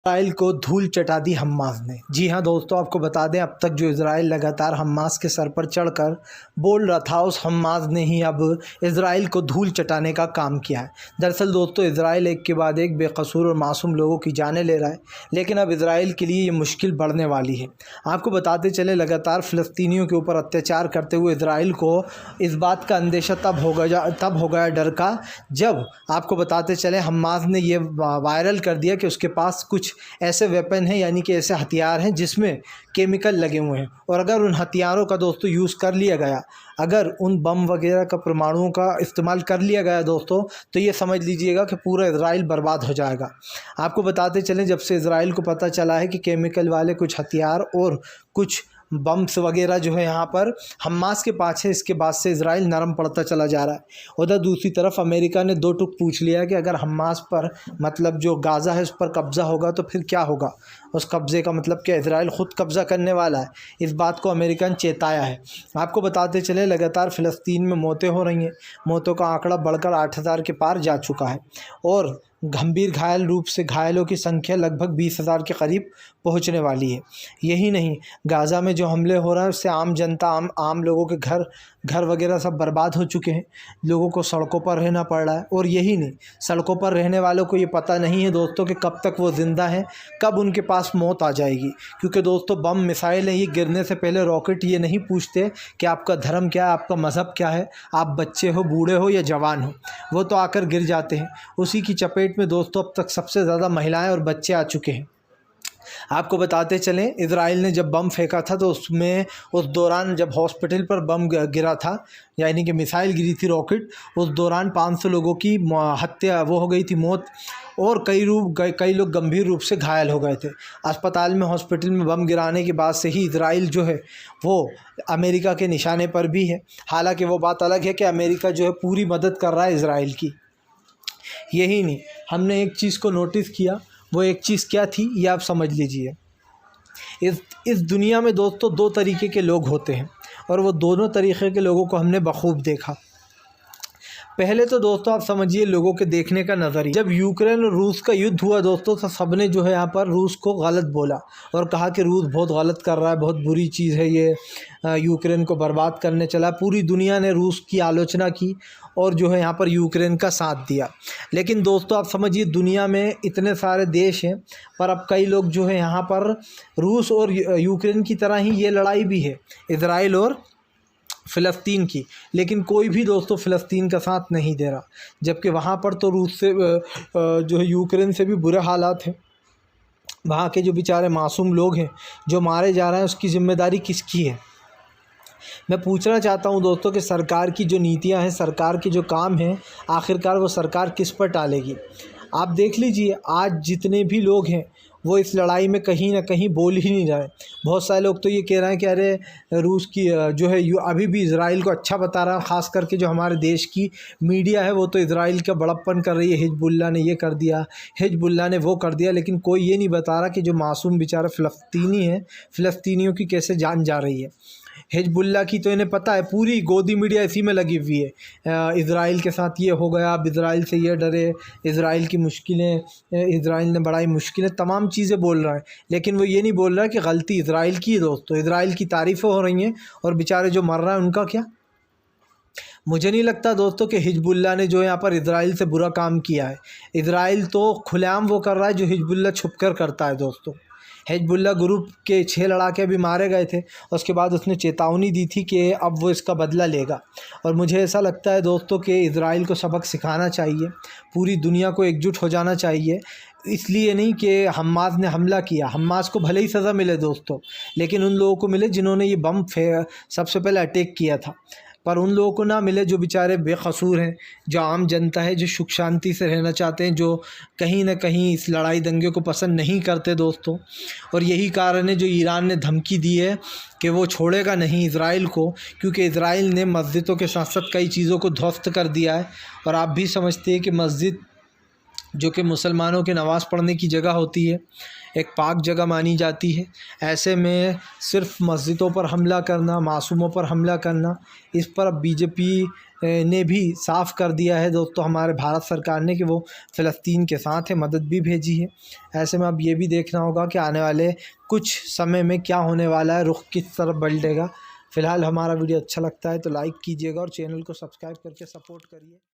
Israel को धूल चटा दी हमास ने। जी हाँ दोस्तों, आपको बता दें अब तक जो इसराइल लगातार हमास के सर पर चढ़कर बोल रहा था, उस हमास ने ही अब इसराइल को धूल चटाने का काम किया है। दरअसल दोस्तों, इसराइल एक के बाद एक बेकसूर और मासूम लोगों की जानें ले रहा है, लेकिन अब इसराइल के लिए ये मुश्किल बढ़ने वाली है। आपको बताते चले, लगातार फ़लस्तीनियों के ऊपर अत्याचार करते हुए इसराइल को इस बात का अंदेशा तब हो गया डर का, जब आपको बताते चले हमास ने ये वायरल कर दिया कि उसके पास कुछ ऐसे वेपन हैं, यानी कि ऐसे हथियार हैं जिसमें केमिकल लगे हुए हैं, और अगर उन हथियारों का दोस्तों यूज़ कर लिया गया, अगर उन बम वगैरह का परमाणुओं का इस्तेमाल कर लिया गया दोस्तों, तो ये समझ लीजिएगा कि पूरा इजराइल बर्बाद हो जाएगा। आपको बताते चलें, जब से इजराइल को पता चला है कि केमिकल वाले कुछ हथियार और कुछ बम्स वगैरह जो है यहाँ पर हमास के पास है, इसके बाद से इजराइल नरम पड़ता चला जा रहा है। उधर दूसरी तरफ अमेरिका ने दो टुक पूछ लिया कि अगर हमास पर, मतलब जो गाज़ा है, उस पर कब्ज़ा होगा तो फिर क्या होगा। उस कब्ज़े का मतलब क्या, इजराइल ख़ुद कब्ज़ा करने वाला है। इस बात को अमेरिका ने चेताया है। आपको बताते चले, लगातार फ़लस्तीन में मौतें हो रही हैं। मौतों का आंकड़ा बढ़कर 8,000 के पार जा चुका है, और गंभीर घायल रूप से घायलों की संख्या लगभग 20,000 के करीब पहुंचने वाली है। यही नहीं, गाज़ा में जो हमले हो रहे हैं उससे आम जनता, आम लोगों के घर वगैरह सब बर्बाद हो चुके हैं। लोगों को सड़कों पर रहना पड़ रहा है, और यही नहीं, सड़कों पर रहने वालों को ये पता नहीं है दोस्तों कि कब तक वो ज़िंदा हैं, कब उनके पास मौत आ जाएगी। क्योंकि दोस्तों, बम मिसाइल है, ये गिरने से पहले रॉकेट ये नहीं पूछते कि आपका धर्म क्या है, आपका मज़हब क्या है, आप बच्चे हो, बूढ़े हो या जवान हो, वो तो आकर गिर जाते हैं। उसी की चपेट में दोस्तों अब तक सबसे ज़्यादा महिलाएं और बच्चे आ चुके हैं। आपको बताते चलें, इजराइल ने जब बम फेंका था तो उस दौरान जब हॉस्पिटल पर बम गिरा था, यानी कि मिसाइल गिरी थी, रॉकेट, उस दौरान 500 लोगों की हत्या हो गई थी, मौत, और कई लोग गंभीर रूप से घायल हो गए थे। अस्पताल में, हॉस्पिटल में बम गिराने के बाद से ही इजराइल जो है वो अमेरिका के निशाने पर भी है। हालांकि वो बात अलग है कि अमेरिका जो है पूरी मदद कर रहा है इजराइल की। यही नहीं, हमने एक चीज़ को नोटिस किया, वो एक चीज़ क्या थी ये आप समझ लीजिए। इस दुनिया में दोस्तों दो तरीके के लोग होते हैं, और वो दोनों तरीके के लोगों को हमने बखूब देखा। पहले तो दोस्तों आप समझिए लोगों के देखने का नज़रिया। जब यूक्रेन और रूस का युद्ध हुआ दोस्तों, तो सबने जो है यहाँ पर रूस को गलत बोला और कहा कि रूस बहुत गलत कर रहा है, बहुत बुरी चीज़ है ये, यूक्रेन को बर्बाद करने चला। पूरी दुनिया ने रूस की आलोचना की और जो है यहाँ पर यूक्रेन का साथ दिया। लेकिन दोस्तों आप समझिए, दुनिया में इतने सारे देश हैं, पर अब कई लोग जो है यहाँ पर रूस और यूक्रेन की तरह ही ये लड़ाई भी है, इजराइल और फ़लस्तीन की, लेकिन कोई भी दोस्तों फ़लस्तीन का साथ नहीं दे रहा। जबकि वहाँ पर तो रूस से जो है यूक्रेन से भी बुरे हालात हैं। वहाँ के जो बेचारे मासूम लोग हैं जो मारे जा रहे हैं, उसकी ज़िम्मेदारी किसकी है। मैं पूछना चाहता हूँ दोस्तों कि सरकार की जो नीतियाँ हैं, सरकार के जो काम हैं, आखिरकार वो सरकार किस पर टालेगी। आप देख लीजिए, आज जितने भी लोग हैं वो इस लड़ाई में कहीं ना कहीं बोल ही नहीं रहे। बहुत सारे लोग तो ये कह रहे हैं कि अरे रूस की जो है अभी भी इजराइल को अच्छा बता रहा है। ख़ास करके जो हमारे देश की मीडिया है वो तो इजराइल का बड़प्पन कर रही है, हिजबुल्लाह ने ये कर दिया, हिजबुल्लाह ने वो कर दिया, लेकिन कोई ये नहीं बता रहा कि जो मासूम बेचारा फ़लस्तीनी है, फ़लस्तीनियों की कैसे जान जा रही है। हिजबुल्लाह की तो इन्हें पता है, पूरी गोदी मीडिया इसी में लगी हुई है। इज़राइल के साथ ये हो गया, अब इज़राइल से ये डरे, इज़राइल की मुश्किलें, इज़राइल ने बढ़ाई मुश्किलें, तमाम चीज़ें बोल रहा है। लेकिन वो ये नहीं बोल रहा कि गलती इज़राइल की है दोस्तों। इज़राइल की तारीफ़ें हो रही हैं, और बेचारे जो मर रहे हैं उनका क्या। मुझे नहीं लगता दोस्तों कि हिजबुल्लाह ने जो यहाँ पर इज़राइल से बुरा काम किया है। इज़राइल तो खुलेआम वो कर रहा है जो हिजबुल्लाह छुप कर करता है दोस्तों। हिजबुल्लाह ग्रुप के 6 लड़ाके भी मारे गए थे, उसके बाद उसने चेतावनी दी थी कि अब वो इसका बदला लेगा। और मुझे ऐसा लगता है दोस्तों कि इज़राइल को सबक सिखाना चाहिए, पूरी दुनिया को एकजुट हो जाना चाहिए। इसलिए नहीं कि हमास ने हमला किया, हमास को भले ही सज़ा मिले दोस्तों, लेकिन उन लोगों को मिले जिन्होंने ये बम सबसे पहले अटैक किया था। पर उन लोगों को ना मिले जो बेचारे बेकसूर हैं, जो आम जनता है, जो सुख शांति से रहना चाहते हैं, जो कहीं ना कहीं इस लड़ाई दंगे को पसंद नहीं करते दोस्तों। और यही कारण है जो ईरान ने धमकी दी है कि वो छोड़ेगा नहीं इज़राइल को, क्योंकि इज़राइल ने मस्जिदों के साथ साथ कई चीज़ों को ध्वस्त कर दिया है। और आप भी समझते हैं कि मस्जिद जो कि मुसलमानों के नमाज़ पढ़ने की जगह होती है, एक पाक जगह मानी जाती है, ऐसे में सिर्फ मस्जिदों पर हमला करना, मासूमों पर हमला करना, इस पर अब बीजेपी ने भी साफ़ कर दिया है दोस्तों हमारे भारत सरकार ने कि वो फ़लस्तीन के साथ है, मदद भी भेजी है। ऐसे में अब ये भी देखना होगा कि आने वाले कुछ समय में क्या होने वाला है, रुख किस तरफ पलटेगा। फ़िलहाल हमारा वीडियो अच्छा लगता है तो लाइक कीजिएगा और चैनल को सब्सक्राइब करके सपोर्ट करिए।